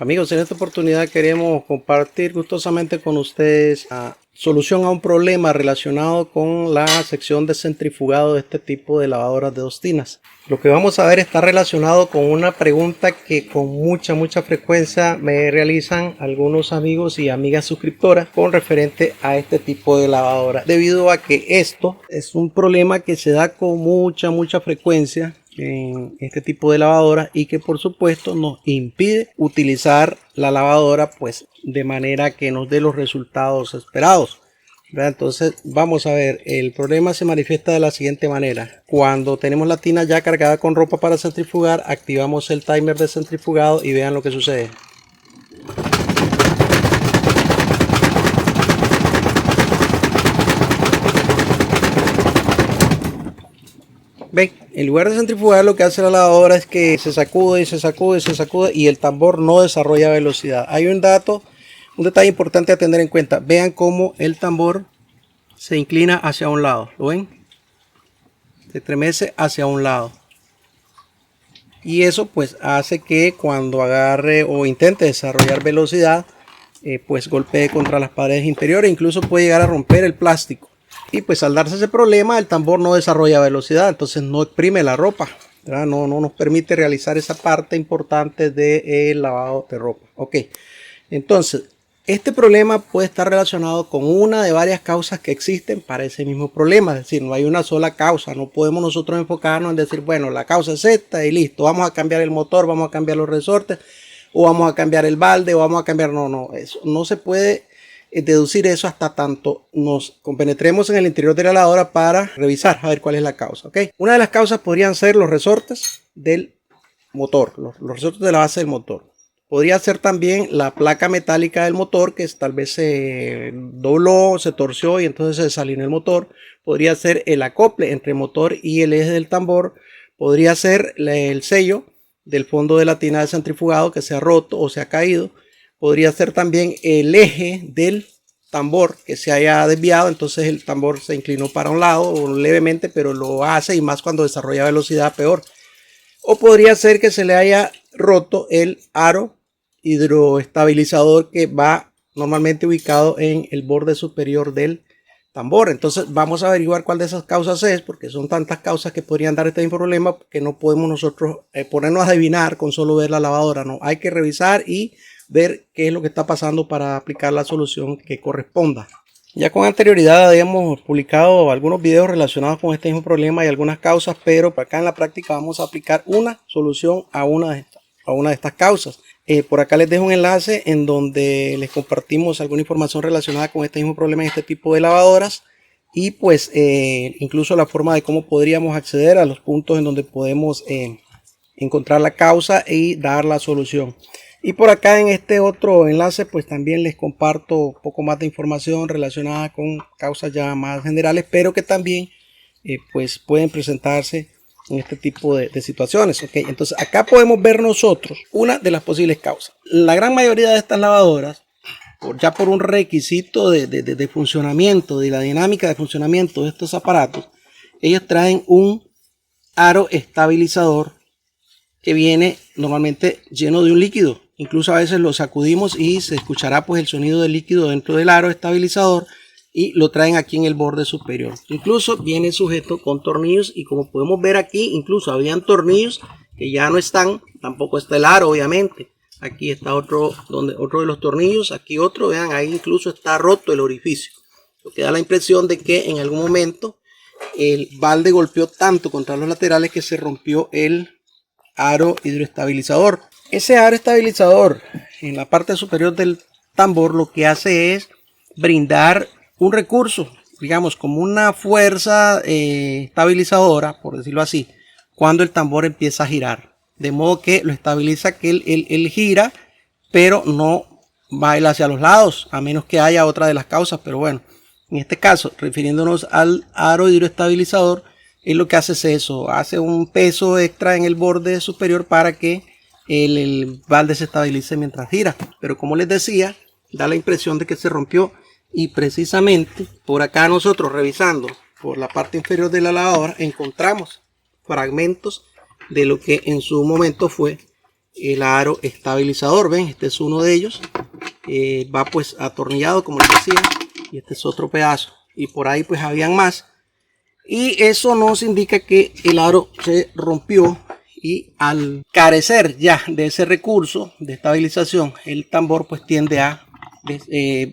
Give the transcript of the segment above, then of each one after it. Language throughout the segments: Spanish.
Amigos, en esta oportunidad queremos compartir gustosamente con ustedes la solución a un problema relacionado con la sección de centrifugado de este tipo de lavadoras de 2 tinas. Lo que vamos a ver está relacionado con una pregunta que con mucha frecuencia me realizan algunos amigos y amigas suscriptoras con referente a este tipo de lavadora, debido a que esto es un problema que se da con mucha frecuencia en este tipo de lavadora y que por supuesto nos impide utilizar la lavadora pues de manera que nos dé los resultados esperados, ¿verdad? Entonces vamos a ver, el problema se manifiesta de la siguiente manera: cuando tenemos la tina ya cargada con ropa para centrifugar, activamos el timer de centrifugado y vean lo que sucede. Ven, en lugar de centrifugar, lo que hace la lavadora es que se sacude y el tambor no desarrolla velocidad. Hay un detalle importante a tener en cuenta. Vean cómo el tambor se inclina hacia un lado. ¿Lo ven? Se estremece hacia un lado. Y eso pues hace que cuando agarre o intente desarrollar velocidad, pues golpee contra las paredes interiores. Incluso puede llegar a romper el plástico. Y pues al darse ese problema, el tambor no desarrolla velocidad, entonces no exprime la ropa, ¿verdad? No nos permite realizar esa parte importante del lavado de ropa. Ok, entonces este problema puede estar relacionado con una de varias causas que existen para ese mismo problema. Es decir, no hay una sola causa. No podemos nosotros enfocarnos en decir, bueno, la causa es esta y listo, vamos a cambiar el motor, vamos a cambiar los resortes, o vamos a cambiar el balde, o vamos a cambiar... No, eso no se puede deducir eso hasta tanto nos compenetremos en el interior de la lavadora para revisar a ver cuál es la causa. ¿Okay? Una de las causas podrían ser los resortes del motor, los resortes de la base del motor. Podría ser también la placa metálica del motor, que tal vez se dobló, se torció y entonces se desalineó el motor. Podría ser el acople entre el motor y el eje del tambor. Podría ser el sello del fondo de la tina de centrifugado que se ha roto o se ha caído. Podría ser también el eje del tambor que se haya desviado, entonces el tambor se inclinó para un lado o levemente, pero lo hace, y más cuando desarrolla velocidad, peor. O podría ser que se le haya roto el aro hidroestabilizador que va normalmente ubicado en el borde superior del tambor. Entonces vamos a averiguar cuál de esas causas es, porque son tantas causas que podrían dar este mismo problema que no podemos nosotros ponernos a adivinar con solo ver la lavadora. No, hay que revisar y ver qué es lo que está pasando para aplicar la solución que corresponda. Ya con anterioridad habíamos publicado algunos videos relacionados con este mismo problema y algunas causas, pero acá en la práctica vamos a aplicar una solución a una de estas causas. Por acá les dejo un enlace en donde les compartimos alguna información relacionada con este mismo problema en este tipo de lavadoras, y pues incluso la forma de cómo podríamos acceder a los puntos en donde podemos encontrar la causa y dar la solución. Y por acá en este otro enlace pues también les comparto un poco más de información relacionada con causas ya más generales, pero que también pues pueden presentarse en este tipo de situaciones. ¿Okay? Entonces acá podemos ver nosotros una de las posibles causas. La gran mayoría de estas lavadoras, ya por un requisito de funcionamiento, de la dinámica de funcionamiento de estos aparatos, ellos traen un aro estabilizador que viene normalmente lleno de un líquido. Incluso a veces lo sacudimos y se escuchará pues el sonido del líquido dentro del aro estabilizador, y lo traen aquí en el borde superior. Incluso viene sujeto con tornillos, y como podemos ver aquí, incluso habían tornillos que ya no están, tampoco está el aro obviamente. Aquí está otro de los tornillos, aquí otro, vean, ahí incluso está roto el orificio. Lo que da la impresión de que en algún momento el balde golpeó tanto contra los laterales que se rompió el aro hidroestabilizador. Ese aro estabilizador en la parte superior del tambor lo que hace es brindar un recurso, digamos como una fuerza estabilizadora, por decirlo así, cuando el tambor empieza a girar, de modo que lo estabiliza, que él gira, pero no baila hacia los lados, a menos que haya otra de las causas. Pero bueno, en este caso, refiriéndonos al aro hidroestabilizador, es lo que hace es eso, hace un peso extra en el borde superior para que el balde se estabilice mientras gira. Pero como les decía, da la impresión de que se rompió, y precisamente por acá nosotros revisando por la parte inferior de la lavadora encontramos fragmentos de lo que en su momento fue el aro estabilizador. Ven, este es uno de ellos. Va pues atornillado, como les decía, y este es otro pedazo, y por ahí pues habían más, y eso nos indica que el aro se rompió, y al carecer ya de ese recurso de estabilización, el tambor pues tiende a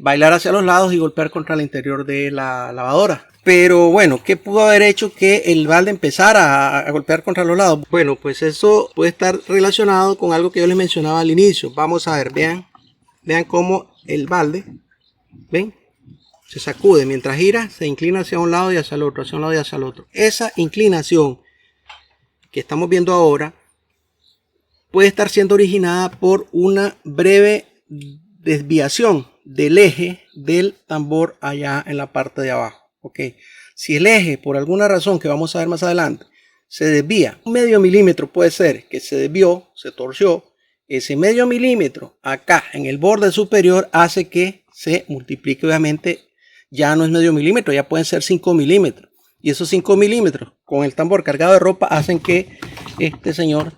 bailar hacia los lados y golpear contra el interior de la lavadora. Pero bueno, ¿qué pudo haber hecho que el balde empezara a golpear contra los lados? Bueno, pues eso puede estar relacionado con algo que yo les mencionaba al inicio. Vamos a ver, vean cómo el balde, ven, se sacude mientras gira, se inclina hacia un lado y hacia el otro, hacia un lado y hacia el otro. Esa inclinación que estamos viendo ahora puede estar siendo originada por una breve desviación del eje del tambor allá en la parte de abajo. Ok, si el eje por alguna razón que vamos a ver más adelante se desvía medio milímetro, puede ser que se desvió, se torció. Ese medio milímetro acá en el borde superior hace que se multiplique. Obviamente ya no es medio milímetro, ya pueden ser 5 milímetros, y esos 5 milímetros con el tambor cargado de ropa hacen que este señor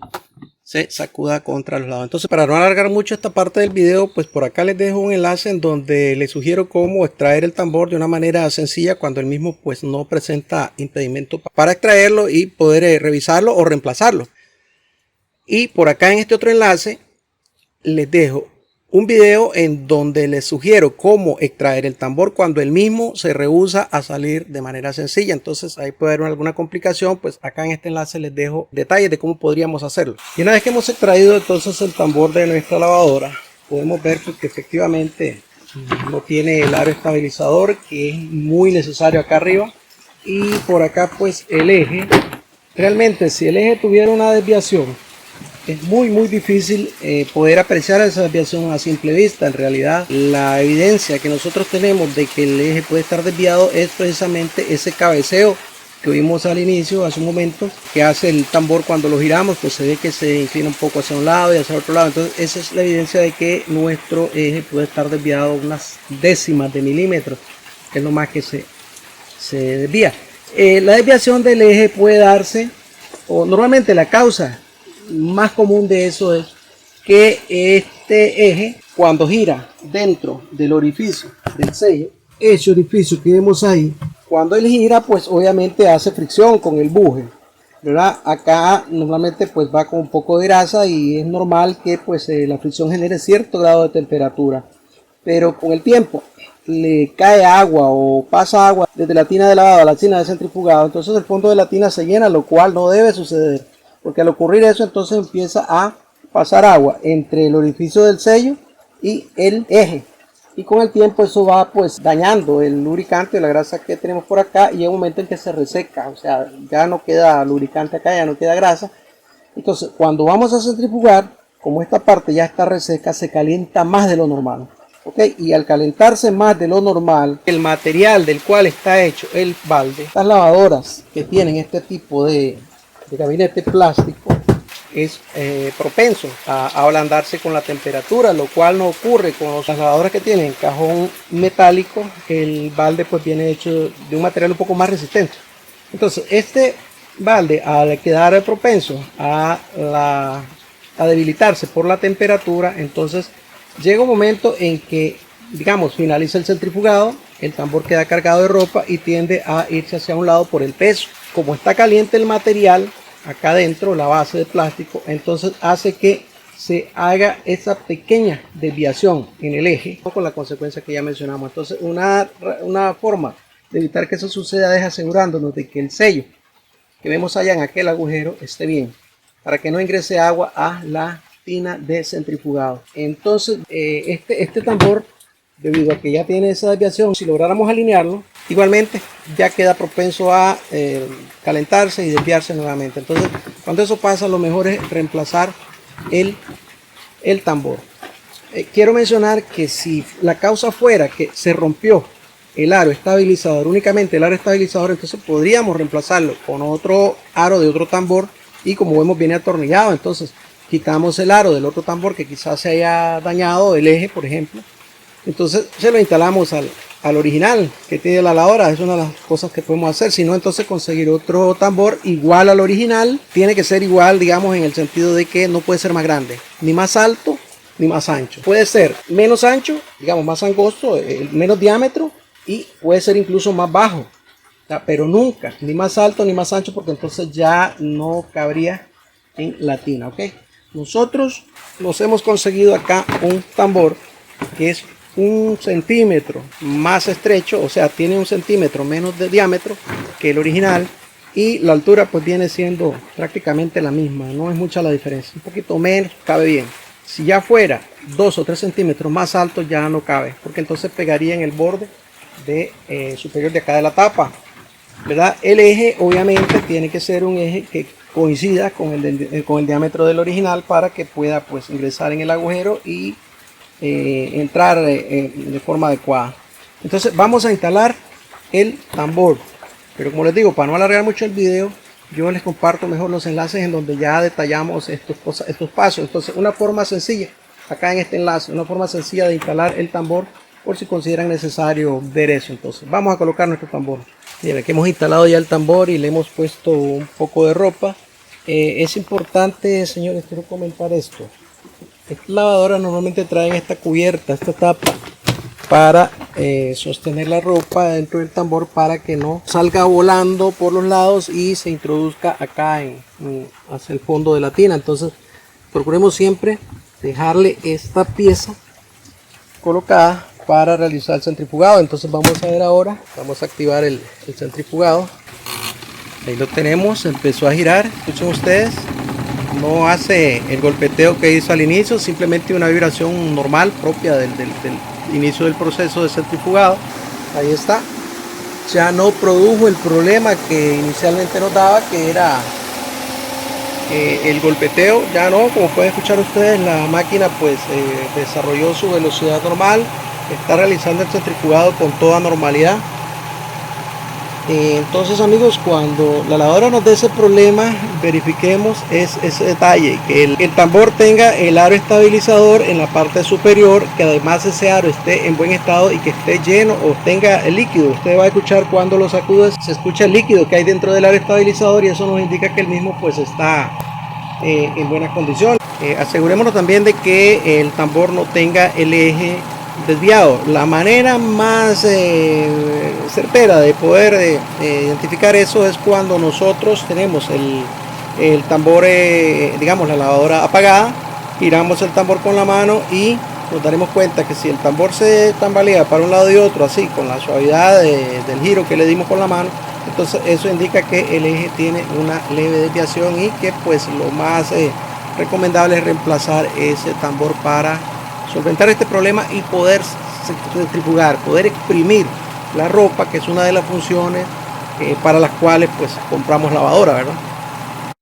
se sacuda contra los lados. Entonces, para no alargar mucho esta parte del video, pues por acá les dejo un enlace en donde les sugiero cómo extraer el tambor de una manera sencilla cuando el mismo pues no presenta impedimento para extraerlo y poder revisarlo o reemplazarlo. Y por acá en este otro enlace les dejo un video en donde les sugiero cómo extraer el tambor cuando el mismo se rehúsa a salir de manera sencilla. Entonces ahí puede haber alguna complicación, pues acá en este enlace les dejo detalles de cómo podríamos hacerlo. Y una vez que hemos extraído entonces el tambor de nuestra lavadora, podemos ver que efectivamente no tiene el aro estabilizador, que es muy necesario acá arriba. Y por acá pues el eje, realmente si el eje tuviera una desviación, es muy difícil poder apreciar esa desviación a simple vista. En realidad la evidencia que nosotros tenemos de que el eje puede estar desviado es precisamente ese cabeceo que vimos al inicio, hace un momento, que hace el tambor cuando lo giramos, pues se ve que se inclina un poco hacia un lado y hacia el otro lado. Entonces esa es la evidencia de que nuestro eje puede estar desviado unas décimas de milímetros, que es lo más que se desvía. La desviación del eje puede darse, o normalmente la causa más común de eso es que este eje, cuando gira dentro del orificio del sello, ese orificio que vemos ahí, cuando él gira pues obviamente hace fricción con el buje, ¿verdad? Acá normalmente pues va con un poco de grasa y es normal que pues la fricción genere cierto grado de temperatura, pero con el tiempo le cae agua o pasa agua desde la tina de lavado a la tina de centrifugado, entonces el fondo de la tina se llena, lo cual no debe suceder. Porque al ocurrir eso, entonces empieza a pasar agua entre el orificio del sello y el eje. Y con el tiempo eso va pues dañando el lubricante, la grasa que tenemos por acá, y hay un momento en que se reseca. O sea, ya no queda lubricante acá, ya no queda grasa. Entonces, cuando vamos a centrifugar, como esta parte ya está reseca, se calienta más de lo normal. ¿Ok? Y al calentarse más de lo normal, el material del cual está hecho el balde, estas lavadoras que tienen este tipo de gabinete plástico, es propenso a ablandarse con la temperatura, lo cual no ocurre con las lavadoras que tienen cajón metálico. El balde pues viene hecho de un material un poco más resistente. Entonces este balde, al quedar propenso a debilitarse por la temperatura, entonces llega un momento en que, digamos, finaliza el centrifugado, el tambor queda cargado de ropa y tiende a irse hacia un lado por el peso. Como está caliente el material acá adentro, la base de plástico, entonces hace que se haga esa pequeña desviación en el eje, con la consecuencia que ya mencionamos. Entonces una forma de evitar que eso suceda es asegurándonos de que el sello que vemos allá en aquel agujero esté bien, para que no ingrese agua a la tina de centrifugado. Entonces este tambor, debido a que ya tiene esa desviación, si lográramos alinearlo, igualmente ya queda propenso a calentarse y desviarse nuevamente. Entonces cuando eso pasa, lo mejor es reemplazar el tambor. Quiero mencionar que si la causa fuera que se rompió el aro estabilizador, únicamente el aro estabilizador, entonces podríamos reemplazarlo con otro aro de otro tambor, y como vemos viene atornillado. Entonces quitamos el aro del otro tambor que quizás se haya dañado, el eje por ejemplo, Entonces se lo instalamos al original que tiene la lavadora. Es una de las cosas que podemos hacer. Si no, entonces conseguir otro tambor igual al original. Tiene que ser igual, digamos, en el sentido de que no puede ser más grande, ni más alto, ni más ancho. Puede ser menos ancho, digamos, más angosto, menos diámetro, y puede ser incluso más bajo. Pero nunca, ni más alto ni más ancho, porque entonces ya no cabría en la tina, ¿ok? Nosotros nos hemos conseguido acá un tambor que es 1 centímetro más estrecho, o sea, tiene 1 centímetro menos de diámetro que el original, y la altura pues viene siendo prácticamente la misma, no es mucha la diferencia, un poquito menos, cabe bien. Si ya fuera 2 o 3 centímetros más alto ya no cabe, porque entonces pegaría en el borde superior de acá de la tapa, ¿verdad? El eje obviamente tiene que ser un eje que coincida con el diámetro del original para que pueda pues ingresar en el agujero y entrar de forma adecuada. Entonces vamos a instalar el tambor, pero como les digo, para no alargar mucho el video, yo les comparto mejor los enlaces en donde ya detallamos estos pasos. Entonces, una forma sencilla, acá en este enlace, una forma sencilla de instalar el tambor, por si consideran necesario ver eso. Entonces vamos a colocar nuestro tambor. Miren, que hemos instalado ya el tambor y le hemos puesto un poco de ropa. Es importante, señores, quiero comentar esto. Estas lavadoras normalmente traen esta cubierta, esta tapa, para sostener la ropa dentro del tambor para que no salga volando por los lados y se introduzca acá hacia el fondo de la tina. Entonces procuremos siempre dejarle esta pieza colocada para realizar el centrifugado. Entonces vamos a ver ahora, vamos a activar el centrifugado. Ahí lo tenemos, empezó a girar, escuchen ustedes. No hace el golpeteo que hizo al inicio, simplemente una vibración normal propia del inicio del proceso de centrifugado. Ahí está, ya no produjo el problema que inicialmente nos daba, que era el golpeteo. Ya no, como pueden escuchar ustedes, la máquina pues desarrolló su velocidad normal, está realizando el centrifugado con toda normalidad. Entonces, amigos, cuando la lavadora nos dé ese problema, verifiquemos ese detalle, que el tambor tenga el aro estabilizador en la parte superior, que además ese aro esté en buen estado y que esté lleno o tenga el líquido. Usted va a escuchar cuando lo sacudes, se escucha el líquido que hay dentro del aro estabilizador, y eso nos indica que el mismo pues está en buenas condiciones. Asegurémonos también de que el tambor no tenga el eje desviado. La manera más certera de poder identificar eso es cuando nosotros tenemos el tambor, digamos la lavadora apagada, giramos el tambor con la mano y nos daremos cuenta que si el tambor se tambalea para un lado y otro, así con la suavidad del giro que le dimos con la mano, entonces eso indica que el eje tiene una leve desviación y que pues lo más recomendable es reemplazar ese tambor para solventar este problema y poder centrifugar, poder exprimir la ropa, que es una de las funciones para las cuales pues compramos lavadora, ¿verdad?